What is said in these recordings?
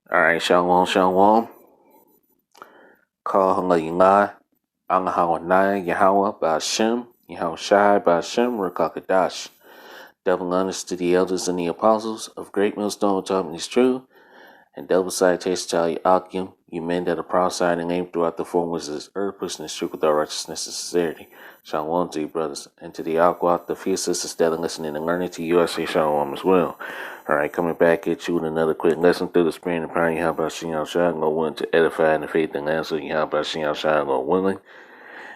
Alright, Shalom, Shalom. Call Halayinai, Angahawanai, Yahweh, Ba'ashem, Yahushai, Ba'ashem, Rakakadash. Double honors to the elders and the apostles of Great Millstone, taught me is true, and double citation to all you Akim, you men that are prophesied and aimed throughout the four winds of this earth, pushing this truth with all righteousness and sincerity. Shalom to you, brothers, and to the Aqua, the few sisters that are listening and learning to you, I say Shalom as well. Alright, coming back at you with another quick lesson through the spring and power. How about Shin Shai, Lord willing to edify in the faith and answer. How about Shin Shai, Lord willing.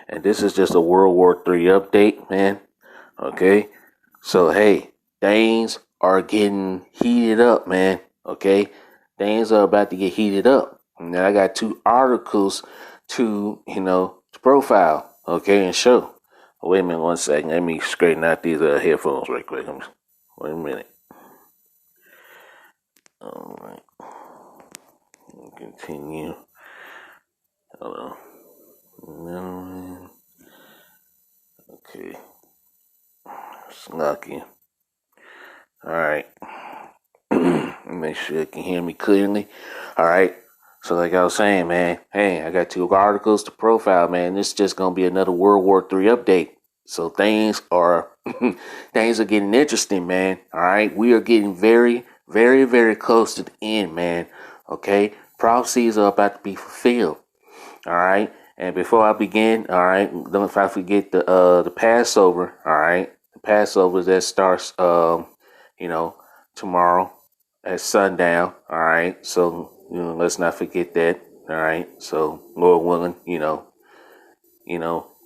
And this is just a World War III update, man. Okay, so hey, things are getting heated up, man. Okay, things are about to get heated up. And I got two articles to profile, okay, and show. Wait a minute, one second. Let me straighten out these headphones right quick. Wait a minute. All right. Continue. Hold on. Okay. Slucky. All right. Make sure you can hear me clearly. All right. So like I was saying, man, hey, I got two articles to profile, man. This is just going to be another World War III update. So things are getting interesting, man. All right. We are getting very, very, very close to the end, man. Okay. Prophecies are about to be fulfilled. All right. And before I begin, all right, don't if I forget the Passover. All right. The Passover that starts tomorrow at sundown. All right. So let's not forget that. All right. So Lord willing,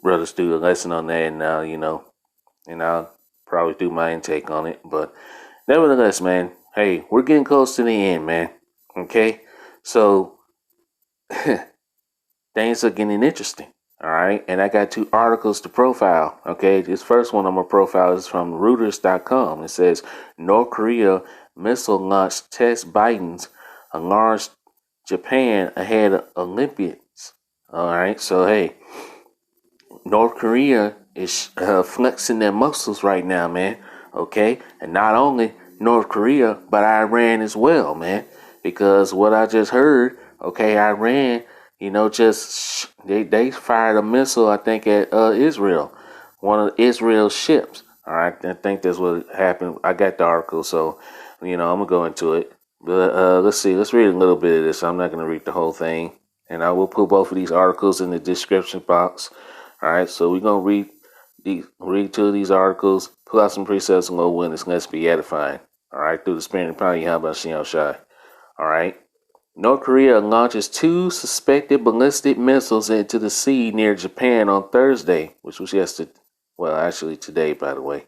brothers do a lesson on that, and and I'll probably do my intake on it. But nevertheless, man, hey, we're getting close to the end, man. Okay. So things are getting interesting. All right. And I got two articles to profile. Okay. This first one I'm going to profile is from Reuters.com. It says North Korea missile launch test Biden's alarms Japan ahead of Olympics. All right. So, hey, North Korea is flexing their muscles right now, man. Okay. And not only North Korea, but Iran as well, man. Because what I just heard, okay, Iran, they fired a missile, I think, at Israel, one of Israel's ships. All right, I think that's what happened. I got the article, so I'm gonna go into it. But let's see, let's read a little bit of this. I'm not gonna read the whole thing, and I will put both of these articles in the description box. All right, so we're gonna read two of these articles, pull out some precepts, and go win this. Let's be edifying. All right, through the spirit and power, how about Shin Shai? All right. North Korea launches two suspected ballistic missiles into the sea near Japan on Thursday, which was yesterday. Well, actually today, by the way.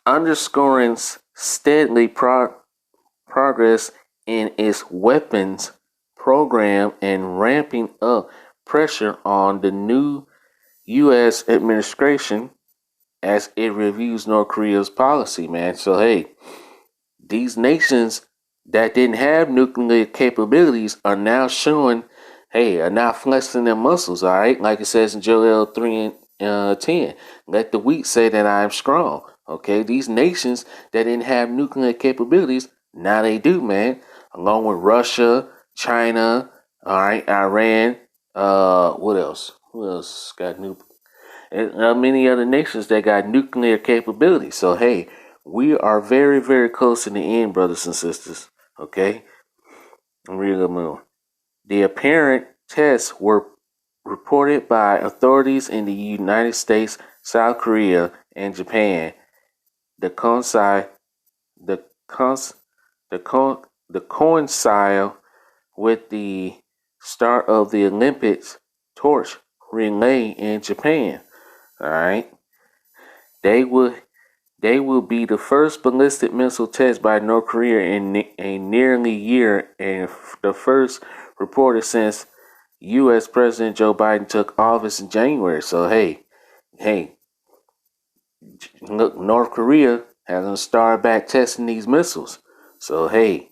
Underscoring steadily progress in its weapons program and ramping up pressure on the new U.S. administration as it reviews North Korea's policy, man. So, hey, these nations that didn't have nuclear capabilities are now are now flexing their muscles, all right? Like it says in Joel 3 and 10. Let the weak say that I am strong, okay? These nations that didn't have nuclear capabilities, now they do, man. Along with Russia, China, all right, Iran, what else? Who else got many other nations that got nuclear capabilities. So, hey, we are very, very close to the end, brothers and sisters. Okay? I'm reading a more. The apparent tests were reported by authorities in the United States, South Korea, and Japan. The coincide with the start of the Olympics torch relay in Japan. All right. They will be the first ballistic missile test by North Korea in a nearly year, and the first reported since U.S. President Joe Biden took office in January. So, hey, look, North Korea hasn't started back testing these missiles. So, hey,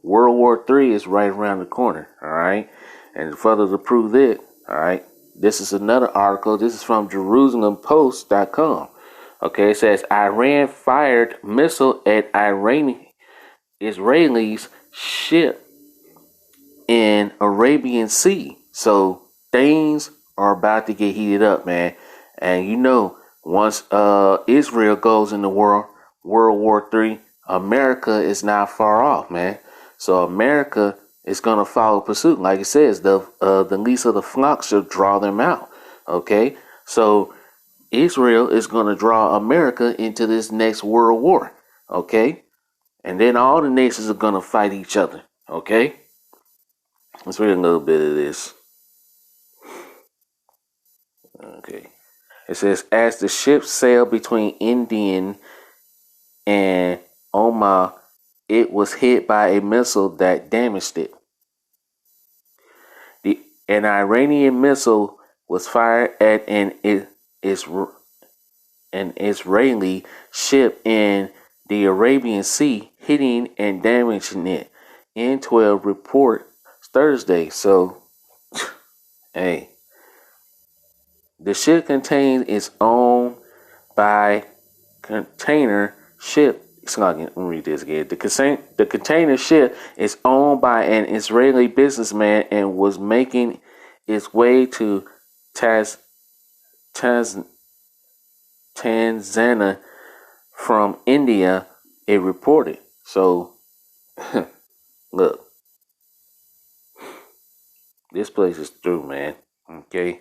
World War III is right around the corner, all right? And further to prove it, all right, this is another article. This is from JerusalemPost.com. Okay, it says Iran fired missile at Iranian Israelis ship in Arabian Sea. So things are about to get heated up, man. And you know, once Israel goes into World War III, America is not far off, man. So America is gonna follow pursuit. Like it says, the least of the flock shall draw them out. Okay, so Israel is gonna draw America into this next world war. Okay, and then all the nations are gonna fight each other. Okay, let's read a little bit of this. Okay. It says, as the ship sailed between Indian and Oman, it was hit by a missile that damaged it. An Iranian missile was fired at an Israeli ship in the Arabian Sea, hitting and damaging it. N12 report Thursday. So, hey, the ship contains its own by container ship. Let me read this again. The container ship is owned by an Israeli businessman and was making its way to Tanzania from India, it reported. So, look, this place is through, man. Okay?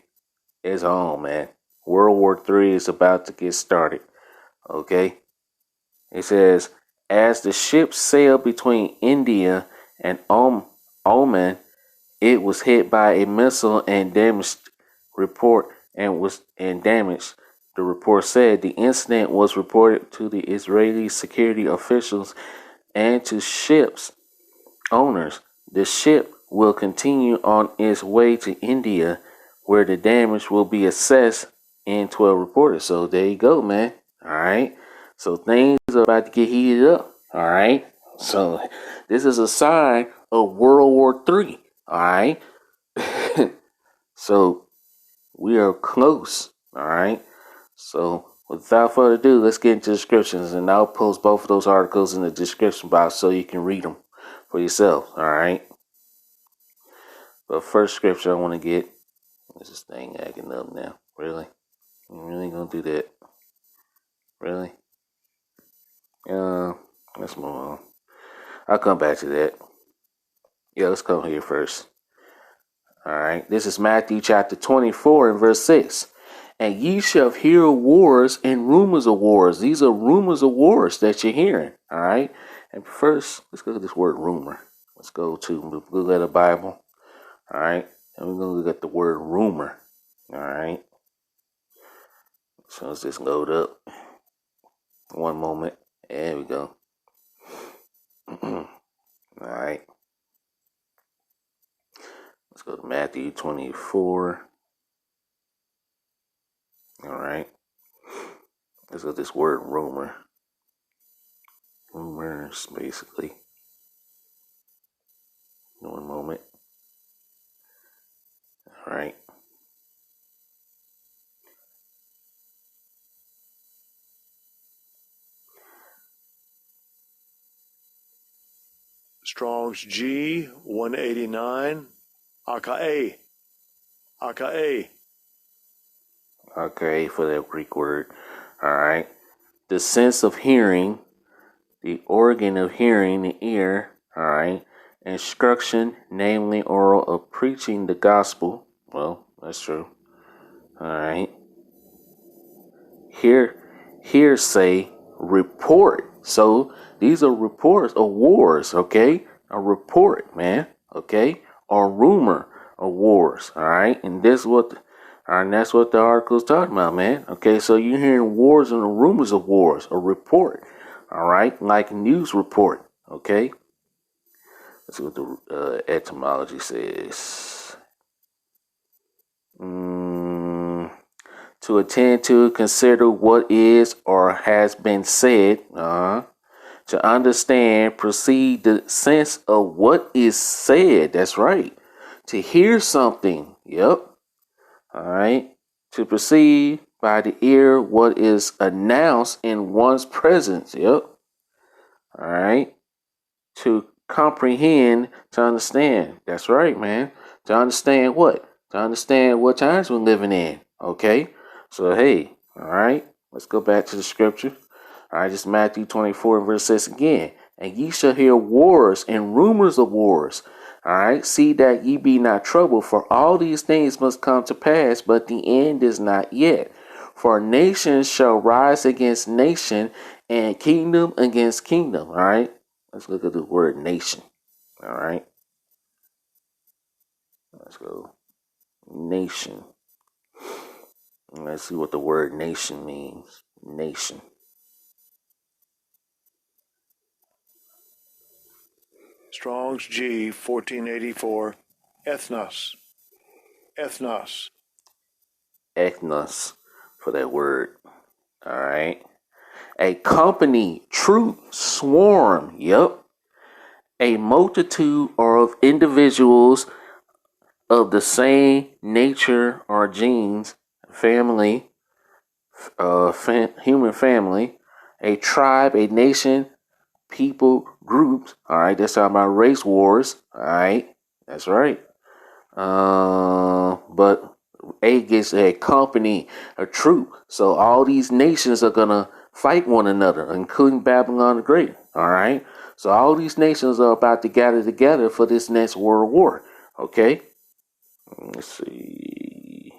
It's on, man. World War III is about to get started. Okay? It says, as the ship sailed between India and Oman, it was hit by a missile and damaged. The report said the incident was reported to the Israeli security officials and to ship's owners. The ship will continue on its way to India, where the damage will be assessed, N12 reported. So there you go, man. All right. So things are about to get heated up. All right. So this is a sign of World War III. All right. So we are close. All right. So without further ado, let's get into descriptions, and I'll post both of those articles in the description box so you can read them for yourself. All right. But first scripture I want to get is this thing acting up now. Really? You really gonna do that? Really? Let's move on. I'll come back to that. Yeah, let's come here first. All right. This is Matthew chapter 24 and verse 6. And ye shall hear wars and rumors of wars. These are rumors of wars that you're hearing. All right. And first, let's go to this word rumor. Let's go to look at the Bible. All right. And we're going to look at the word rumor. All right. So let's just load up. One moment. There we go. All right. Let's go to Matthew 24. All right. Let's go to this word rumor. Rumors, basically. One moment. All right. Strong's G 189. Aka. Okay, for that Greek word. All right. The sense of hearing, the organ of hearing, the ear. All right. Instruction, namely oral, of preaching the gospel. Well, that's true. All right. Hearsay, report. So these are reports of wars, okay? A report, man, okay? Or rumor of wars, all right? And that's what the article is talking about, man. Okay, so you're hearing wars and the rumors of wars, a report, all right? Like a news report, okay? Let's see what the etymology says. To attend to, consider what is or has been said. To understand, perceive the sense of what is said. That's right. To hear something. Yep. All right. To perceive by the ear what is announced in one's presence. Yep. All right. To comprehend, to understand. That's right, man. To understand what? To understand what times we're living in. Okay? So, hey, all right, let's go back to the scripture. All right, just Matthew 24 and verse 6 again. And ye shall hear wars and rumors of wars. All right, see that ye be not troubled, for all these things must come to pass, but the end is not yet. For nation shall rise against nation, and kingdom against kingdom. All right, let's look at the word nation. All right, let's go. Nation. Let's see what the word nation means. Nation. Strong's G 1484. Ethnos. Ethnos. Ethnos for that word. All right. A company, troop, swarm. Yep. A multitude or of individuals of the same nature or genes, family, human family, a tribe, a nation, people, groups. All right, that's talking about race wars. All right, that's right. But A gets a company, a troop. So all these nations are gonna fight one another, including Babylon the Great. All right. So all these nations are about to gather together for this next world war. Okay. Let's see.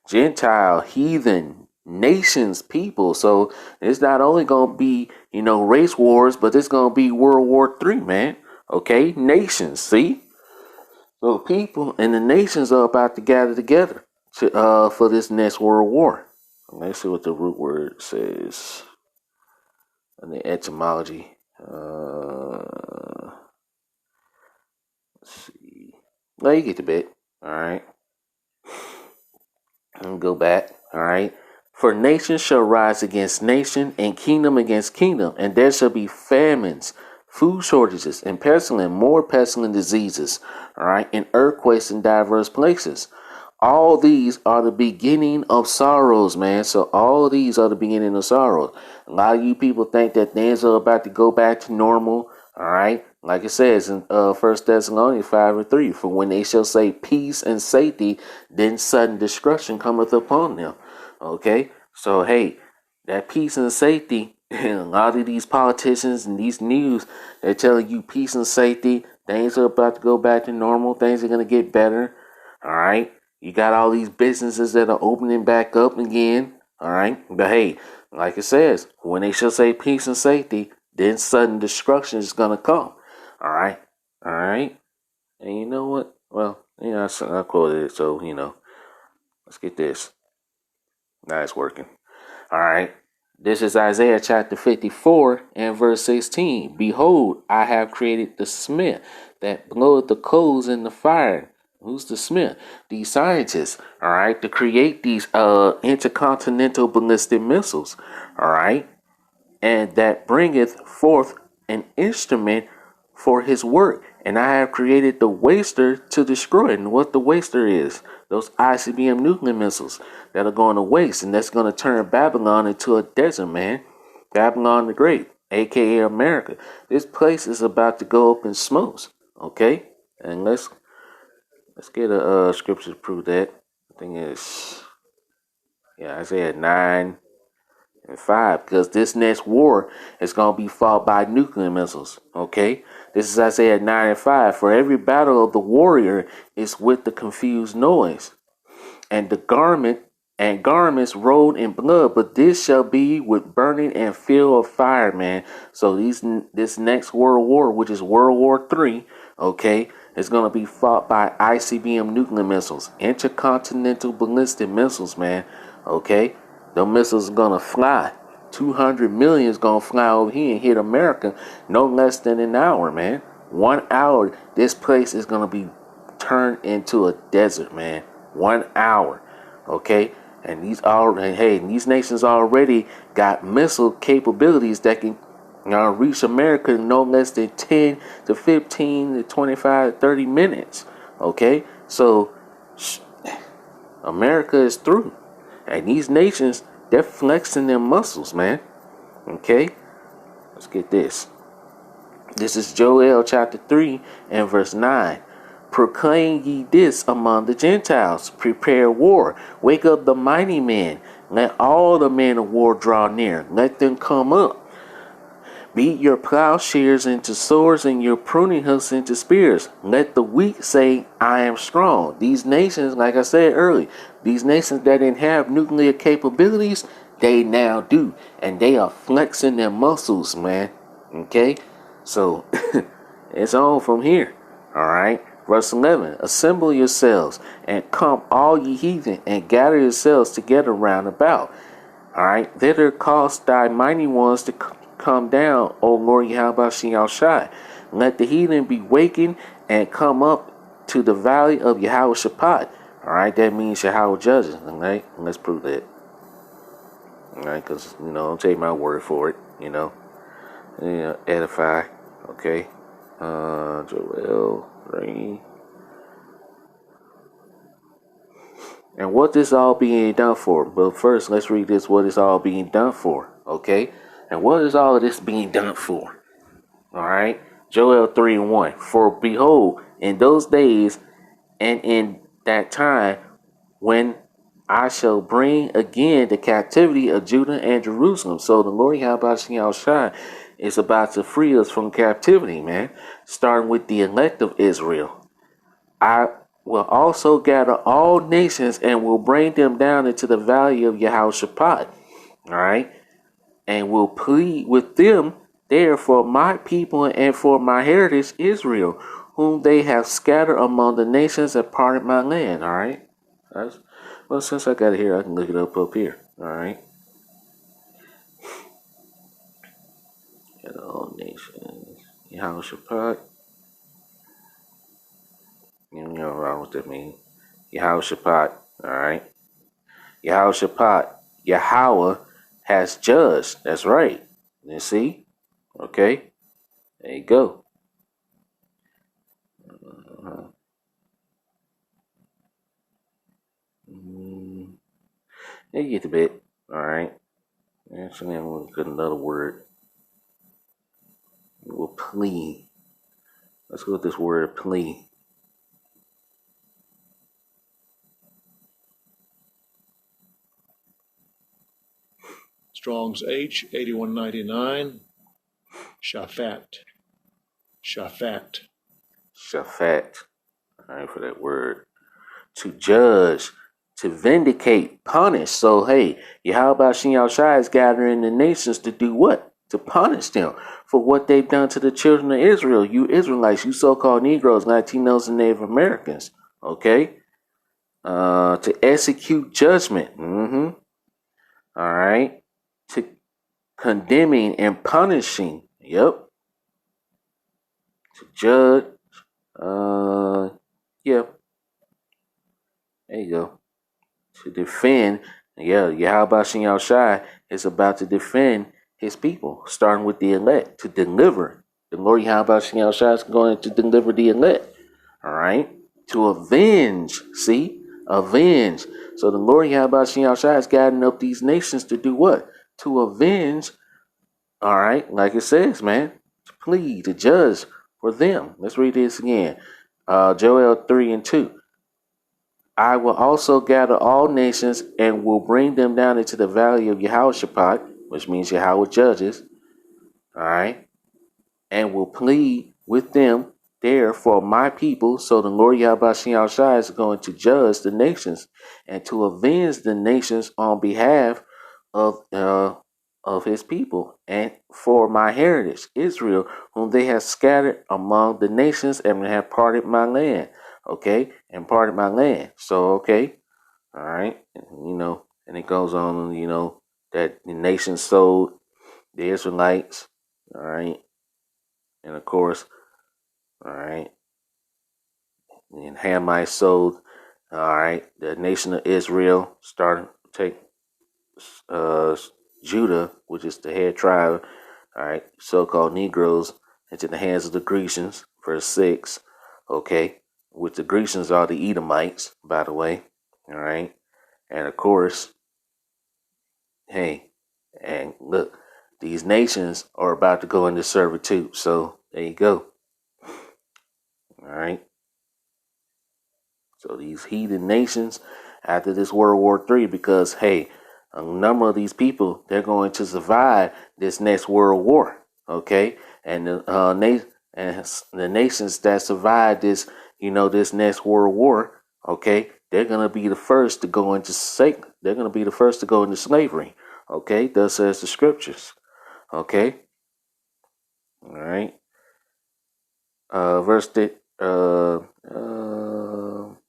Gentile, heathen, nations, people. So it's not only gonna be, race wars, but it's gonna be World War III, man. Okay, nations. See, so people and the nations are about to gather together for this next world war. Let's see what the root word says in the etymology. Let's see. Well, you get the bit. All right. And go back. All right. For nation shall rise against nation, and kingdom against kingdom, and there shall be famines, food shortages, and more pestilent diseases. All right, and earthquakes in diverse places. All these are the beginning of sorrows, man. So all these are the beginning of sorrows. A lot of you people think that things are about to go back to normal. All right, like it says in 1 Thessalonians 5:3, for when they shall say peace and safety, then sudden destruction cometh upon them. Okay, so hey, that peace and safety, and a lot of these politicians and these news, they're telling you peace and safety, things are about to go back to normal, things are going to get better. All right, you got all these businesses that are opening back up again. All right, but hey, like it says, when they shall say peace and safety, then sudden destruction is going to come. All right, all right, and you know what? Well, I quoted it, so let's get this. Now it's working. All right. This is Isaiah chapter 54 and verse 16. Behold, I have created the smith that bloweth the coals in the fire. Who's the smith? These scientists, all right, to create these intercontinental ballistic missiles, all right, and that bringeth forth an instrument for his work. And I have created the waster to destroy it. And what the waster is, those ICBM nuclear missiles that are going to waste. And that's going to turn Babylon into a desert, man. Babylon the Great, aka America. This place is about to go up in smokes. Okay? And let's get a scripture to prove that. I think it's Isaiah 9 and 5, because this next war is going to be fought by nuclear missiles. Okay, this is Isaiah 9 and 5. For every battle of the warrior is with the confused noise, and the garments rolled in blood, but this shall be with burning and fuel of fire, man. So this next world war, which is World War III, okay, is going to be fought by ICBM nuclear missiles, intercontinental ballistic missiles, man. Okay, the missiles are going to fly. 200 million is going to fly over here and hit America no less than an hour, man. 1 hour, this place is going to be turned into a desert, man. 1 hour. Okay, and these nations already got missile capabilities that can reach America in no less than 10 to 15 to 25 to 30 minutes. Okay, so America is through, and these nations, they're flexing their muscles, man. Okay, let's get this. This is Joel chapter 3 and verse 9. Proclaim ye this among the Gentiles. Prepare war. Wake up the mighty men. Let all the men of war draw near. Let them come up. Beat your plowshares into swords and your pruning hooks into spears. Let the weak say, I am strong. These nations, like I said earlier, these nations that didn't have nuclear capabilities, they now do. And they are flexing their muscles, man. Okay? So, it's on from here. Alright? Verse 11. Assemble yourselves and come all ye heathen and gather yourselves together round about. Alright? Thither cause thy mighty ones to come down, O Lord Yahweh Shai. Let the heathen be wakened and come up to the valley of Yahweh Shaphat. Alright, that means Yahweh judges. Alright, let's prove that. Alright, because, don't take my word for it, edify. Okay. Joel 3. And what this all being done for? But first, let's read this, what is all being done for. Okay. And what is all of this being done for? Alright. Joel 3 and 1. For behold, in those days and in that time when I shall bring again the captivity of Judah and Jerusalem. So the Lord Yahweh is about to free us from captivity, man. Starting with the elect of Israel. I will also gather all nations and will bring them down into the valley of Yehoshaphat. Alright. And will plead with them there for my people and for my heritage Israel, whom they have scattered among the nations and parted my land. Alright. Well, since I got it here, I can look it up here. Alright. All nations. Yehoshaphat. You know what that means. Yehoshaphat. Alright. Yehoshaphat. Yahweh has judged. That's right. You see? Okay. There you go. Yeah, you get the bit. Alright. Actually, I'm going to put another word. We'll plea. Let's go with this word plea. Strong's H 8199. Shaphat. Shaphat. Shaphat. Alright, for that word. To judge, to vindicate, punish. So, hey, Yahweh Shai is gathering the nations to do what? To punish them for what they've done to the children of Israel. You Israelites, you so-called Negroes, Latinos, and Native Americans. Okay? To execute judgment. All right. To condemning and punishing. Yep. To judge. Yeah. There you go. To defend. Yeah, Yahweh Shai is about to defend his people, starting with the elect, to deliver. The Lord Yahweh Shai is going to deliver the elect. All right. To avenge. See? Avenge. So the Lord Yahweh Shai is guiding up these nations to do what? To avenge. All right. Like it says, man. To plead, to judge for them. Let's read this again. Joel 3 and 2. I will also gather all nations and will bring them down into the valley of Yehoshaphat, which means Yahweh judges. All right. And will plead with them there for my people. So the Lord Yahweh Shai is going to judge the nations and to avenge the nations on behalf of his people and for my heritage, Israel, whom they have scattered among the nations and have parted my land. Okay, and parted my land. So okay, all right, and it goes on, that the nations sold the Israelites. All right, and of course, all right, and Hamites sold. All right, the nation of Israel started to take Judah, which is the head tribe, all right, so-called Negroes, into the hands of the Grecians. Verse 6, okay, which the Grecians are the Edomites, by the way, all right, and of course, hey, and look, these nations are about to go into servitude. So There you go. All right. So these heathen nations after this World War III, because hey, a number of these people, they're going to survive this next World War. Okay, and the nations that survive this, this next World War, okay, they're gonna be the first to go into they're gonna be the first to go into slavery. Okay, thus says the scriptures. Okay, all right. Verse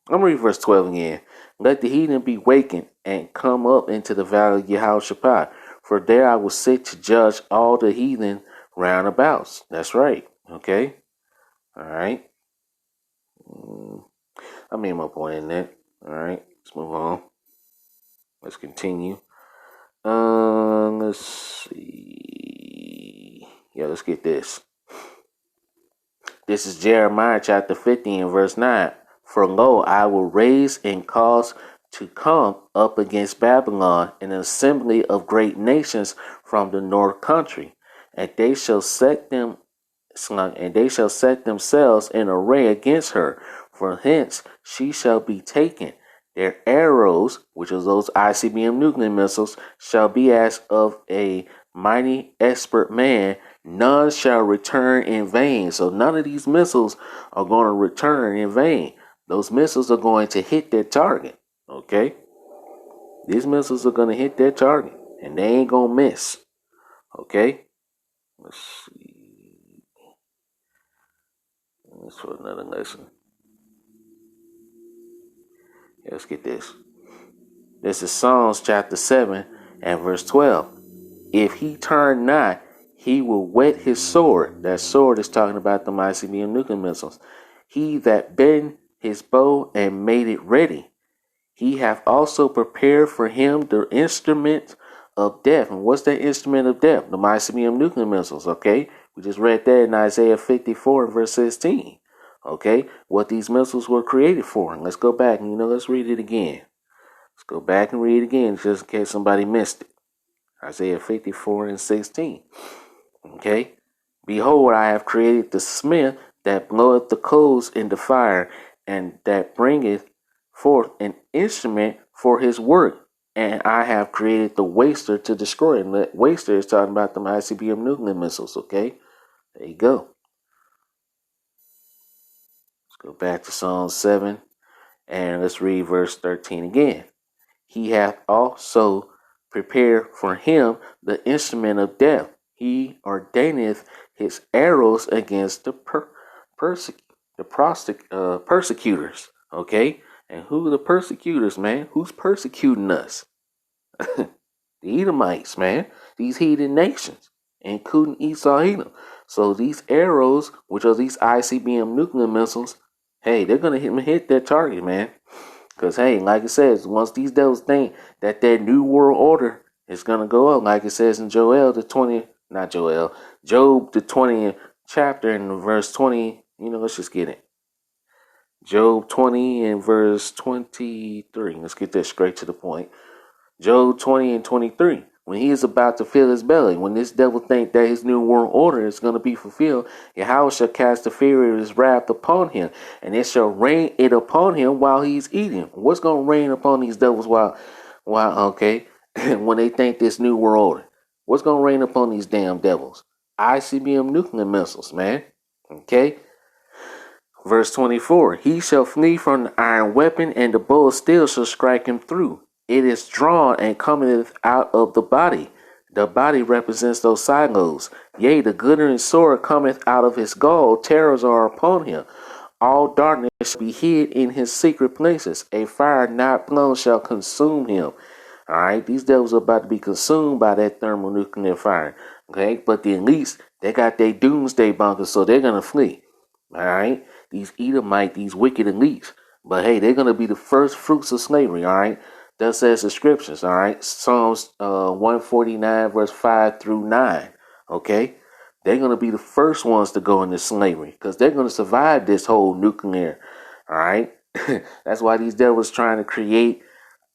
I'm reading verse 12 again. Let the heathen be wakened and come up into the valley of Yehoshaphat, for there I will sit to judge all the heathen round abouts. That's right. Okay. All right. I made my point in that. All right. Let's move on. Let's continue. Let's see. Yeah, let's get this. This is Jeremiah chapter 50 and verse 9. For lo, I will raise and cause to come up against Babylon an assembly of great nations from the north country, and they shall set themselves in array against her, for hence she shall be taken. Their arrows, which are those ICBM nuclear missiles, shall be as of a mighty expert man. None shall return in vain. So none of these missiles are going to return in vain. Those missiles are going to hit their target. Okay? These missiles are going to hit their target. And they ain't going to miss. Okay? Let's see. That's for another lesson. Yeah, let's get this. This is Psalms chapter 7 and verse 12. If he turn not, he will whet his sword. That sword is talking about the ICBM nuclear missiles. He that bent his bow and made it ready. He hath also prepared for him the instrument of death. And what's that instrument of death? The ICBM nuclear missiles, okay? We just read that in Isaiah 54 and verse 16. Okay? What these missiles were created for. And let's go back and, let's read it again. Let's go back and read it again just in case somebody missed it. Isaiah 54 and 16. Okay? Behold, I have created the smith that bloweth the coals in the fire, and that bringeth forth an instrument for his work. And I have created the waster to destroy. And the waster is talking about the ICBM nuclear missiles. Okay? There you go. Let's go back to Psalm 7 and let's read verse 13 again. He hath also prepared for him the instrument of death. He ordaineth his arrows against the persecutors. Okay? And who are the persecutors, man? Who's persecuting us? The Edomites, man. These heathen nations, including Esau Edom. So these arrows, which are these ICBM nuclear missiles, hey, they're going to hit their target, man. Because, hey, like it says, once these devils think that their new world order is going to go up, like it says in Job the 20th chapter and verse 20, let's just get it. Job 20 and verse 23. Let's get that straight to the point. Job 20 and 23. When he is about to fill his belly, when this devil think that his new world order is going to be fulfilled, Yahweh shall cast the fury of his wrath upon him, and it shall rain it upon him while he's eating. What's going to rain upon these devils while okay, when they think this new world order? What's going to rain upon these damn devils? ICBM nuclear missiles, man. Okay? Verse 24. He shall flee from the iron weapon, and the bow of steel shall strike him through. It is drawn and cometh out of the body. The body represents those silos. Yea, the glittering sword cometh out of his gall. Terrors are upon him. All darkness shall be hid in his secret places. A fire not blown shall consume him. All right, these devils are about to be consumed by that thermonuclear fire. Okay, but the elites, they got their doomsday bunkers, so they're gonna flee. All right, these these wicked elites. But hey, they're gonna be the first fruits of slavery. All right. Thus says the scriptures, all right? Psalms 149, verse 5 through 9, okay? They're going to be the first ones to go into slavery because they're going to survive this whole nuclear, all right? That's why these devils trying to create,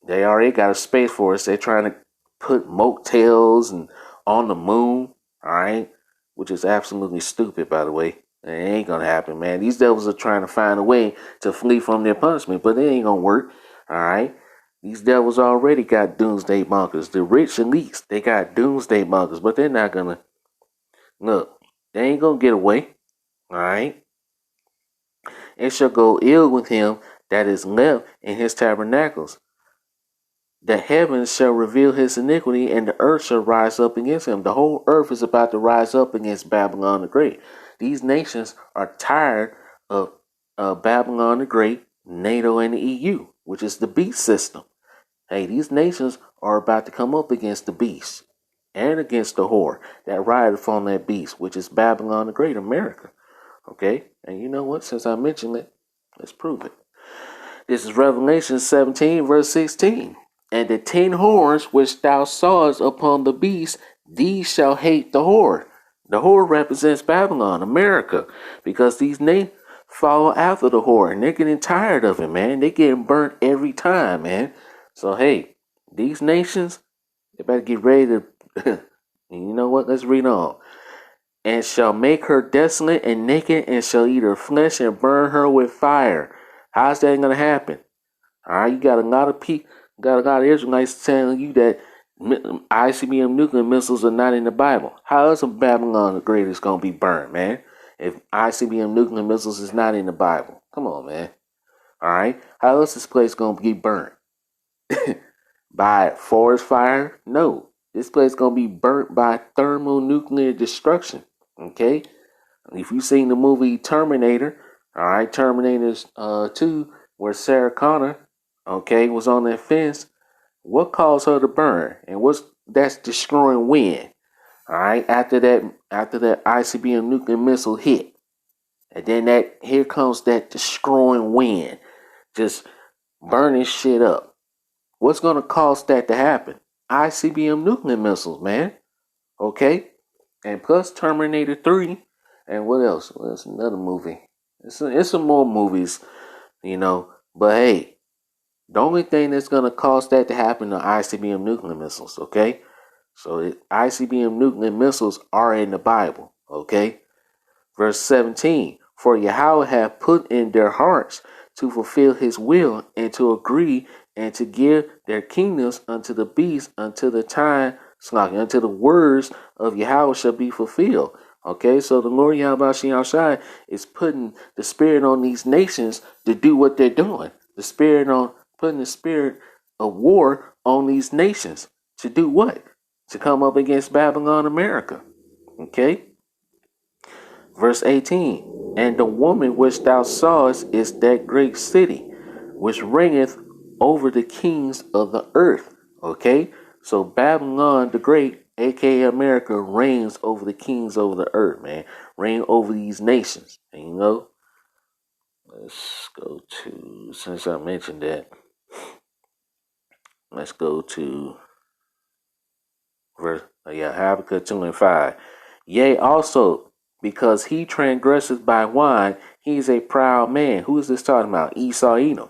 they already got a space for us. They're trying to put motels and on the moon, all right? which is absolutely stupid, by the way. It ain't gonna happen, man. These devils are trying to find a way to flee from their punishment, but it ain't gonna work. All right. These devils already got doomsday bunkers. The rich elites, they got doomsday bunkers, but they're not gonna look. They ain't gonna get away. All right. It shall go ill with him that is left in his tabernacles. The heavens shall reveal his iniquity, and the earth shall rise up against him. The whole earth is about to rise up against Babylon the Great. These nations are tired of Babylon the Great, NATO, and the EU, which is the beast system. Hey, these nations are about to come up against the beast and against the whore that rideth on that beast, which is Babylon the Great, America. Okay? And you know what? Since I mentioned it, let's prove it. This is Revelation 17, verse 16. And the 10 horns which thou sawest upon the beast, these shall hate the whore. The whore represents Babylon, America, because these nations follow after the whore, and they're getting tired of it, man. They're getting burnt every time, man. So, hey, these nations, they better get ready to, you know what? Let's read on. And shall make her desolate and naked, and shall eat her flesh and burn her with fire. How's that going to happen? All right, you got a lot of people, got a lot of Israelites telling you that ICBM nuclear missiles are not in the Bible. How is a Babylon the Great is going to be burned, man? If ICBM nuclear missiles is not in the Bible, come on, man. All right, how is this place going to get burnt? By forest fire? No, this place going to be burnt by thermonuclear destruction. Okay, if you've seen the movie Terminator, all right, Terminator 2, where Sarah Connor, okay, was on that fence, what caused her to burn? And that's destroying wind? All right, after that ICBM nuclear missile hit, and then here comes that destroying wind, just burning shit up. What's gonna cause that to happen? ICBM nuclear missiles, man. Okay, and plus Terminator 3, and what else? Well, it's another movie. It's some more movies, you know. But hey, the only thing that's going to cause that to happen are ICBM nuclear missiles, okay? So ICBM nuclear missiles are in the Bible, okay? Verse 17, for Yahweh hath put in their hearts to fulfill his will and to agree and to give their kingdoms unto the beast until the time, until the words of Yahweh shall be fulfilled. Okay, so the Lord Yahweh Shai is putting the spirit on these nations to do what they're doing. Putting the spirit of war on these nations to do what? To come up against Babylon, America. Okay. Verse 18, and the woman which thou sawest is that great city, which reigneth over the kings of the earth. Okay, so Babylon the Great, aka America, reigns over the kings of the earth, man. Reign over these nations. And you know, let's go to, since I mentioned that, let's go to verse, Habakkuk 2 and 5. Yea, also, because he transgresseth by wine, he is a proud man. Who is this talking about? Esau Edom.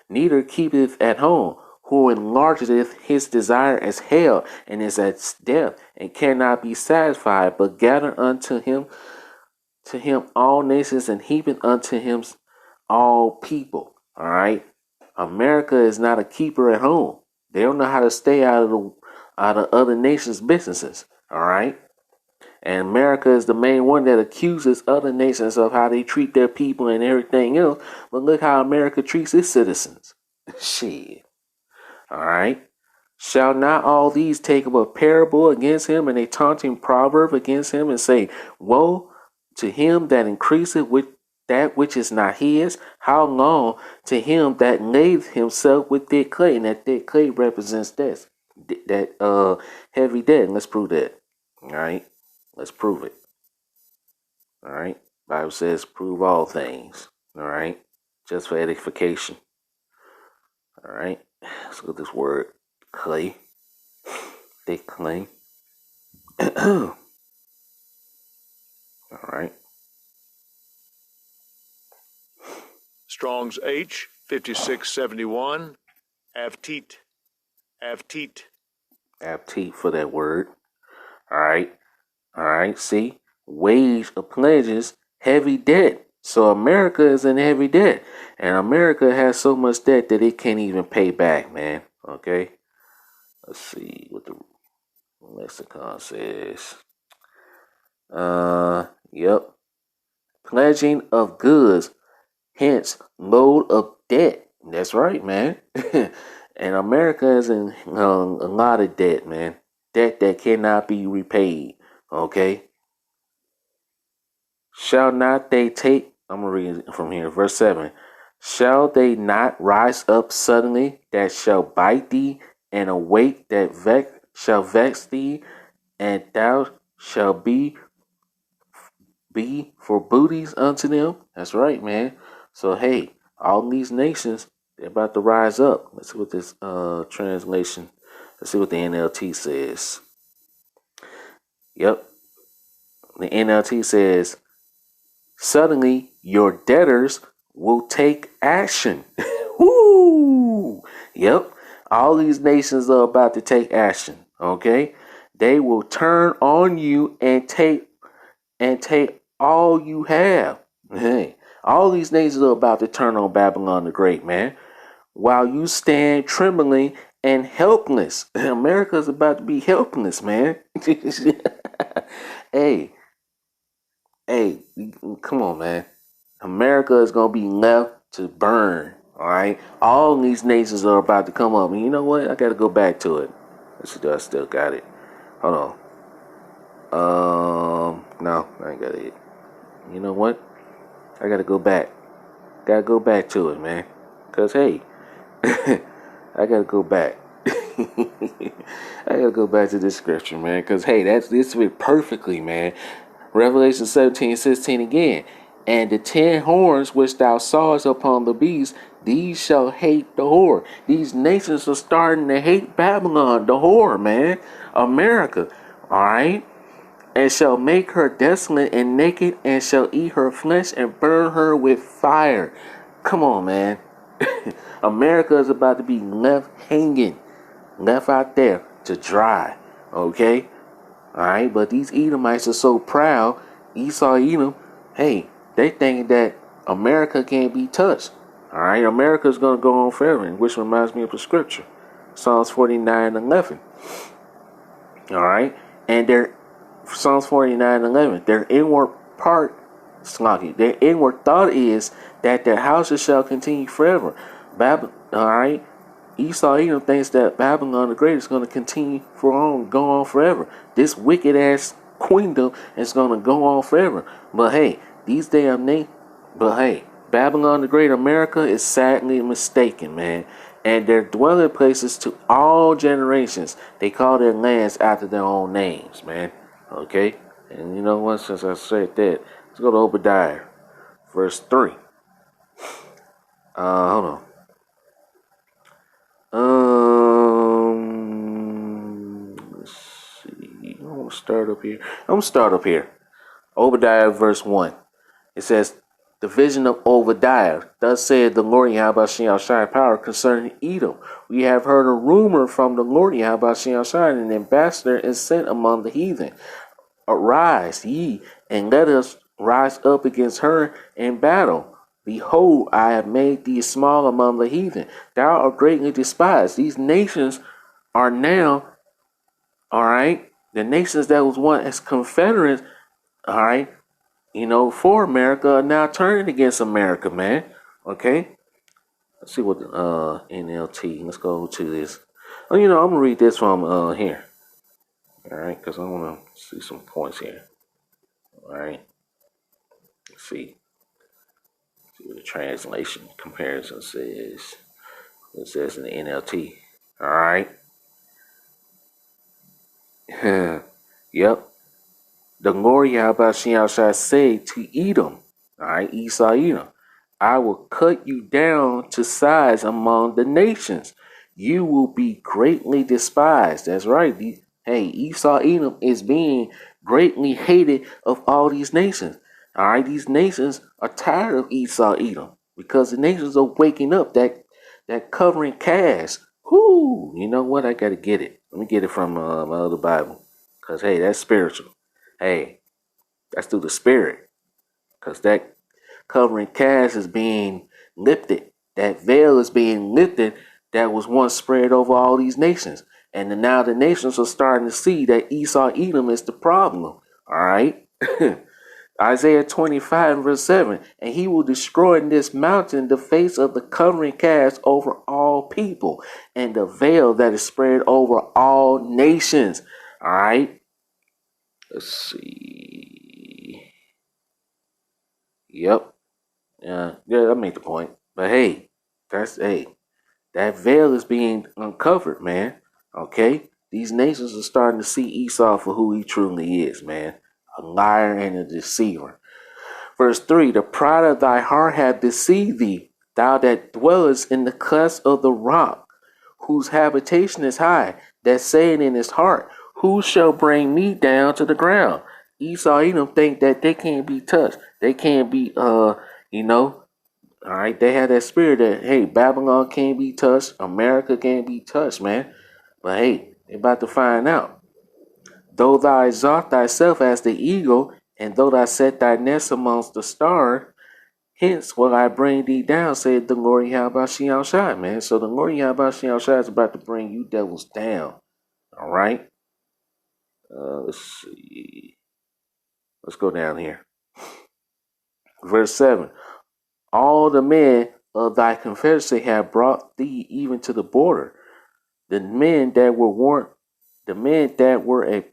Neither keepeth at home, who enlargeth his desire as hell, and is at death, and cannot be satisfied, but gather unto him all nations, and heapeth unto him all people. All right. America is not a keeper at home. They don't know how to stay out of other nations' businesses. All right. And America is the main one that accuses other nations of how they treat their people and everything else. But look how America treats its citizens. Shit. All right. Shall not all these take up a parable against him and a taunting proverb against him and say, woe to him that increaseth with that which is not his? How long to him that lathed himself with thick clay? And that thick clay represents death. That heavy debt. Let's prove that. All right. Let's prove it. All right. Bible says prove all things. All right. Just for edification. All right. Let's look at this word clay. Thick clay. All right. Strong's H 5671. Avteet. Avteet. Aptite for that word. All right. All right. See, wage of pledges, heavy debt. So America is in heavy debt. And America has so much debt that it can't even pay back, man. Okay? Let's see what the lexicon says. Yep. Pledging of goods, hence load of debt. That's right, man. And America is in a lot of debt, man. Debt that cannot be repaid. Okay? Shall not they take, I'm going to read it from here, verse 7. Shall they not rise up suddenly that shall bite thee, and awake that shall vex thee, and thou shalt be for booties unto them? That's right, man. So, hey, all these nations, they're about to rise up. Let's see what this translation, let's see what the NLT says. Yep. The NLT says, suddenly your debtors will take action. Woo! Yep. All these nations are about to take action. Okay? They will turn on you and take all you have. Hey, all these nations are about to turn on Babylon the Great, man. While you stand trembling and helpless. America's about to be helpless, man. Hey, hey, come on, man. America is gonna be left to burn. All right, all these nations are about to come up, and you know what? I gotta go back to it. Let's see, I still got it. Hold on. No, I ain't got it. You know what? I gotta go back. Gotta go back to it, man. Cause hey, I gotta go back. I gotta go back to this scripture, man. Cause hey, this fit perfectly, man. Revelation 17:16 again. And the 10 horns which thou sawest upon the beast, these shall hate the whore. These nations are starting to hate Babylon, the whore, man. America, all right? And shall make her desolate and naked, and shall eat her flesh and burn her with fire. Come on, man. America is about to be left hanging, left out there to dry, okay? All right, but these Edomites are so proud. Esau, Edom, hey, they think that America can't be touched. All right, America's going to go on forever, which reminds me of the scripture, Psalms 49:11. All right, and their Psalms 49:11, their inward part, their inward thought is that their houses shall continue forever. All right, Esau Edom thinks that Babylon the Great is going to continue go on forever. This wicked ass queendom is going to go on forever. But hey, Babylon the Great, America is sadly mistaken, man. And their dwelling places to all generations. They call their lands after their own names, man. Okay? And you know what? Since I said that, let's go to Obadiah, verse 3. Hold on. Let's see. I'm gonna start up here. Obadiah, verse 1. It says, the vision of Obadiah. Thus said the Lord Yahweh Shai power concerning Edom. We have heard a rumor from the Lord Yahweh Shai, an ambassador is sent among the heathen. Arise, ye, and let us rise up against her in battle. Behold, I have made thee small among the heathen. Thou art greatly despised. These nations are now, all right, the nations that was once as Confederates, all right, for America are now turning against America, man. Okay? Let's see what the NLT. Let's go to this. Oh, I'm gonna read this from here. All right, because I want to see some points here. All right. Let's see. See what the translation comparison says. It says in the NLT. All right. Yep. The Lord Yahweh shall say to Edom, all right, Esau Edom, I will cut you down to size among the nations. You will be greatly despised. That's right. Hey, Esau Edom is being greatly hated of all these nations. All right, these nations are tired of Esau Edom because the nations are waking up. That covering cast. Whoo! You know what? I gotta get it. Let me get it from my other Bible, cause hey, that's spiritual. Hey, That's through the spirit. Because that covering cast is being lifted. That veil is being lifted that was once spread over all these nations. And then now the nations are starting to see that Esau Edom is the problem. All right. Isaiah 25 verse 7. And he will destroy in this mountain the face of the covering cast over all people, and the veil that is spread over all nations. All right. Let's see. Yep. Yeah, I made the point. But hey, that veil is being uncovered, man. Okay? These nations are starting to see Esau for who he truly is, man. A liar and a deceiver. Verse 3, the pride of thy heart hath deceived thee, thou that dwellest in the clefts of the rock, whose habitation is high, that saying in his heart, who shall bring me down to the ground? Esau Edom think that they can't be touched. They can't be, all right, they had that spirit that, hey, Babylon can't be touched, America can't be touched, man. But hey, they about to find out. Though thou exalt thyself as the eagle, and though thou set thy nest amongst the stars, hence will I bring thee down, said the Lord Yahweh Shai, man. So the Lord Yahweh Shai is about to bring you devils down. All right? Let's see. Let's go down here. Verse 7. All the men of thy confederacy have brought thee even to the border. The men that were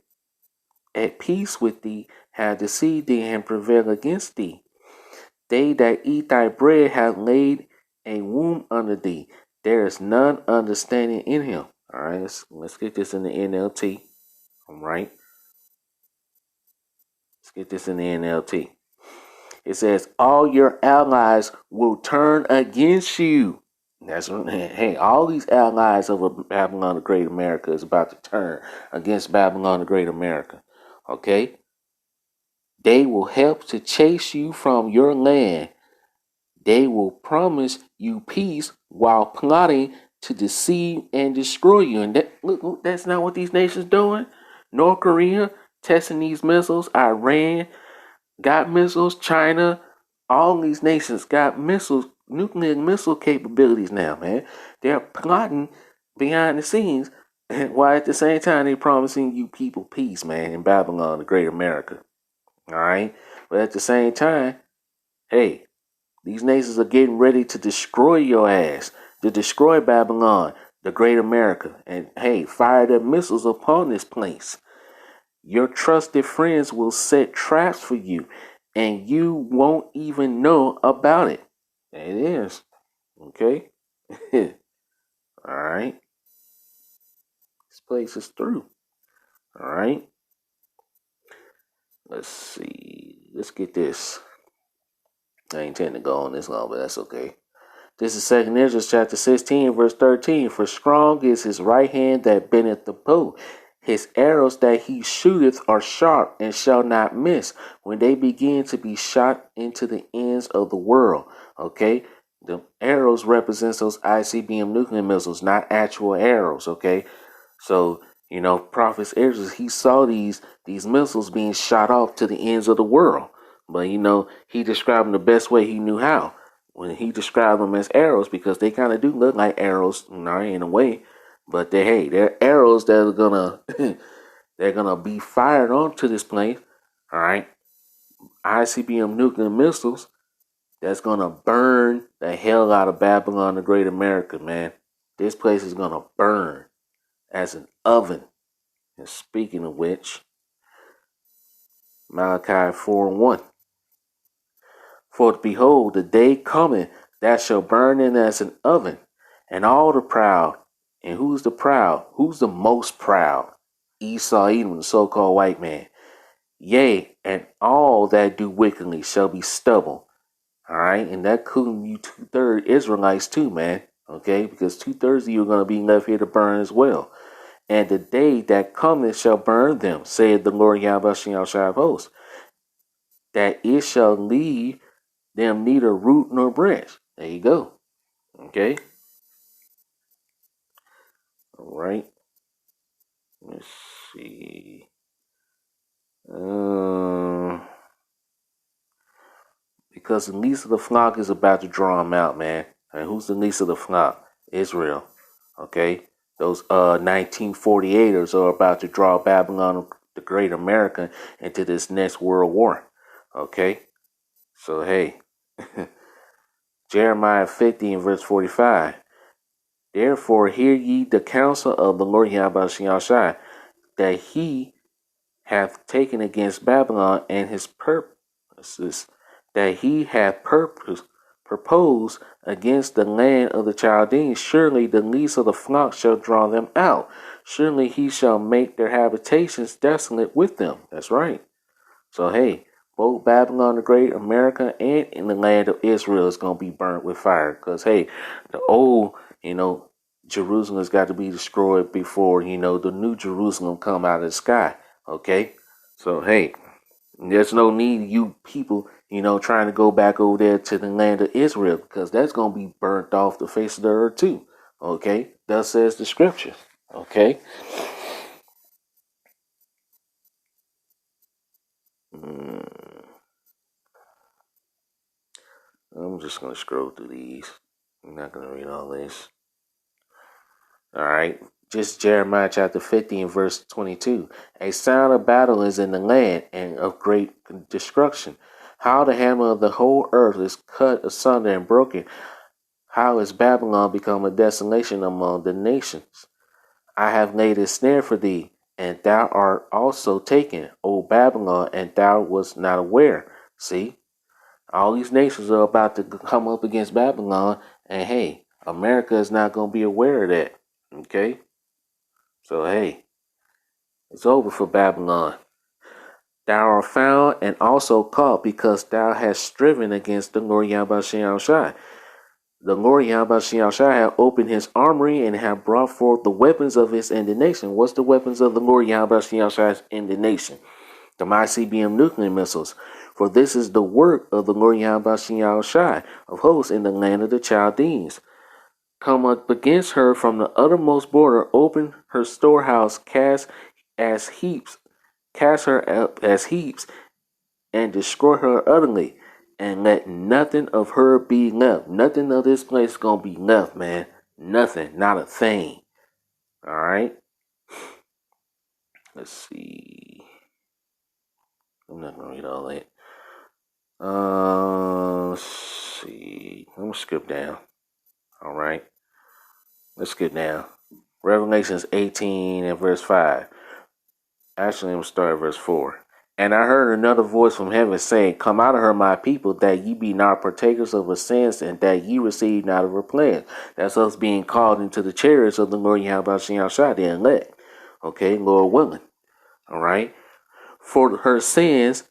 at peace with thee have deceived thee and prevailed against thee. They that eat thy bread have laid a womb under thee. There is none understanding in him. All right, let's get this in the NLT. All right, let's get this in the NLT. It says, all your allies will turn against you. That's hey, all these allies of Babylon the Great America is about to turn against Babylon the Great America. Okay? They will help to chase you from your land. They will promise you peace while plotting to deceive and destroy you. And look, that's not what these nations doing. North Korea testing these missiles. Iran got missiles. China, all these nations got missiles, nuclear missile capabilities now, man. They're plotting behind the scenes, while at the same time they're promising you people peace, man, in Babylon, the Great America. All right, but at the same time, hey, these nations are getting ready to destroy your ass, to destroy Babylon, the Great America, and hey, fire their missiles upon this place. Your trusted friends will set traps for you, and you won't even know about it. It is. Okay? All right. This place is through. All right. Let's see. Let's get this. I intend to go on this long, but that's okay. This is 2 Ezra chapter 16, verse 13. For strong is his right hand that bendeth the bow. His arrows that he shooteth are sharp and shall not miss when they begin to be shot into the ends of the world. Okay? The arrows represents those ICBM nuclear missiles, not actual arrows. Okay? So, Prophet Ezra, he saw these missiles being shot off to the ends of the world. But, he described them the best way he knew how. When he described them as arrows, because they kind of do look like arrows, in a way. But they're arrows that are gonna they're gonna be fired onto this place. All right, ICBM nuclear missiles that's gonna burn the hell out of Babylon the Great America, man. This place is gonna burn as an oven. And speaking of which, Malachi 4:1. For behold, the day cometh that shall burn in as an oven, and all the proud. And who's the proud? Who's the most proud? Esau Edom, the so-called white man. Yea, and all that do wickedly shall be stubble. All right, and that includes you 2/3 Israelites too, man. Okay, because 2/3 of you are going to be left here to burn as well. And the day that cometh shall burn them, saith the Lord Yahweh Shai of hosts, that it shall leave them neither root nor branch. There you go. Okay. All right. Let's see. because the least of the flock is about to draw them out, man. And who's the least of the flock? Israel. Okay? Those 1948ers are about to draw Babylon the Great America into this next world war. Okay? So, hey, Jeremiah 50 and verse 45. Therefore, hear ye the counsel of the Lord Yahweh that he hath taken against Babylon and his purposes that he hath proposed against the land of the Chaldeans. Surely the least of the flock shall draw them out. Surely he shall make their habitations desolate with them. That's right. So hey, both Babylon the Great, America, and in the land of Israel is going to be burnt with fire. Because hey, the old, Jerusalem has got to be destroyed before, the new Jerusalem come out of the sky. Okay? So hey, there's no need you people, trying to go back over there to the land of Israel, because that's going to be burnt off the face of the earth too. Okay? Thus says the scripture. Okay? I'm just going to scroll through these. I'm not going to read all this. All right. Just Jeremiah chapter 50 and verse 22. A sound of battle is in the land and of great destruction. How the hammer of the whole earth is cut asunder and broken. How is Babylon become a desolation among the nations? I have laid a snare for thee, and thou art also taken, O Babylon, and thou wast not aware. See? All these nations are about to come up against Babylon, and hey, America is not going to be aware of that. Okay? So hey, it's over for Babylon. Thou art found and also caught because thou hast striven against the Lord Yahweh Shai. The Lord Yahweh Shai hath opened his armory and hath brought forth the weapons of his indignation. What's the weapons of the Lord Yahweh Shai's indignation? The ICBM nuclear missiles. For this is the work of the Lord Yahweh Shai of hosts in the land of the Chaldeans. Come up against her from the uttermost border, open her storehouse, cast her up as heaps, and destroy her utterly, and let nothing of her be left. Nothing of this place is gonna be left, man. Nothing, not a thing. All right. Let's see. I'm not gonna read all that. Let's see. I'm gonna skip down. All right. Let's skip down. Revelations 18 and verse 5. Actually, I'm going to start at verse 4. And I heard another voice from heaven saying, Come out of her, my people, that ye be not partakers of her sins, and that ye receive not of her plagues. That's us being called into the chariots of the Lord Yahweh Shai, the elect. Okay, Lord willing. All right. For her sins,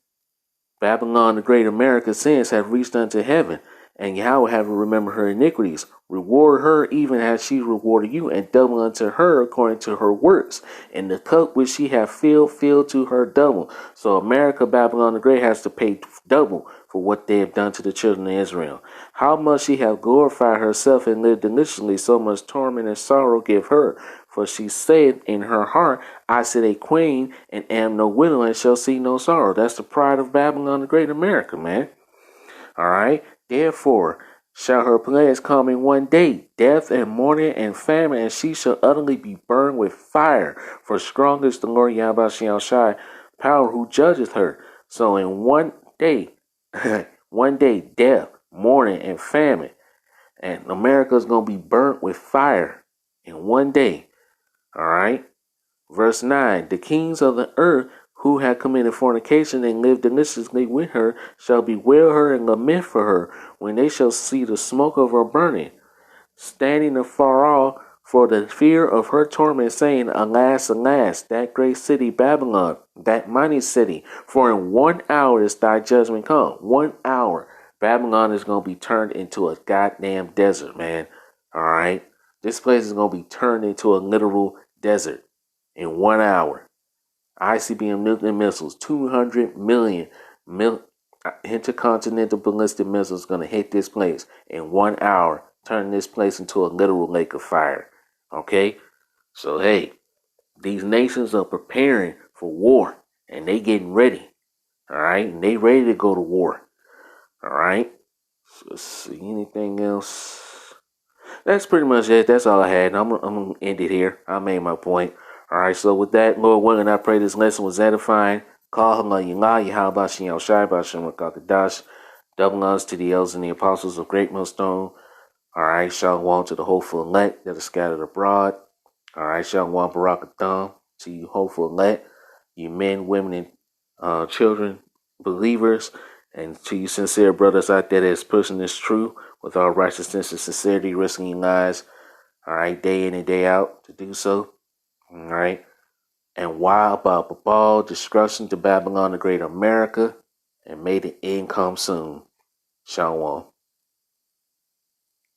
Babylon, the great America's sins, have reached unto heaven, and Yahweh have remembered her iniquities. Reward her even as she rewarded you, and double unto her according to her works. And the cup which she hath filled, fill to her double. So America, Babylon the Great, has to pay double for what they have done to the children of Israel. How much she hath glorified herself and lived deliciously, so much torment and sorrow give her. For she said in her heart, I sit a queen and am no widow and shall see no sorrow. That's the pride of Babylon the Great America, man. All right. Therefore shall her plagues come in one day, death and mourning and famine, and she shall utterly be burned with fire. For strong is the Lord Yahweh Shai, power who judgeth her. So in one day, death, mourning, and famine, and America is going to be burnt with fire in one day. All right. Verse 9, the kings of the earth who have committed fornication and lived deliciously with her shall bewail her and lament for her when they shall see the smoke of her burning, standing afar off for the fear of her torment, saying, Alas, alas, that great city Babylon, that mighty city, for in 1 hour is thy judgment come. 1 hour, Babylon is going to be turned into a goddamn desert, man. All right? This place is going to be turned into a literal desert in 1 hour. ICBM nuclear missiles, 200 million intercontinental ballistic missiles going to hit this place in 1 hour, turning this place into a literal lake of fire. Okay? So, hey, these nations are preparing for war, and they getting ready. All right? And they ready to go to war. All right. So let's see. Anything else? That's pretty much it. That's all I had. I'm gonna end it here. I made my point. All right. So with that, Lord willing, I pray this lesson was edifying. Call him Yinga, Yahaba Shin Shai Bashin Wakakadash. Double honors to the elders and the apostles of Great Millstone. All right. Shalom to the hopeful elect that are scattered abroad. All right. Shalom Barakatham to you hopeful elect, you men, women, and children, believers, and to you sincere brothers out there that's pushing this truth with all righteousness and sincerity, risking your lives, all right, day in and day out to do so, all right. And while about ball destruction to Babylon the Great America, and may the end come soon. Shalom.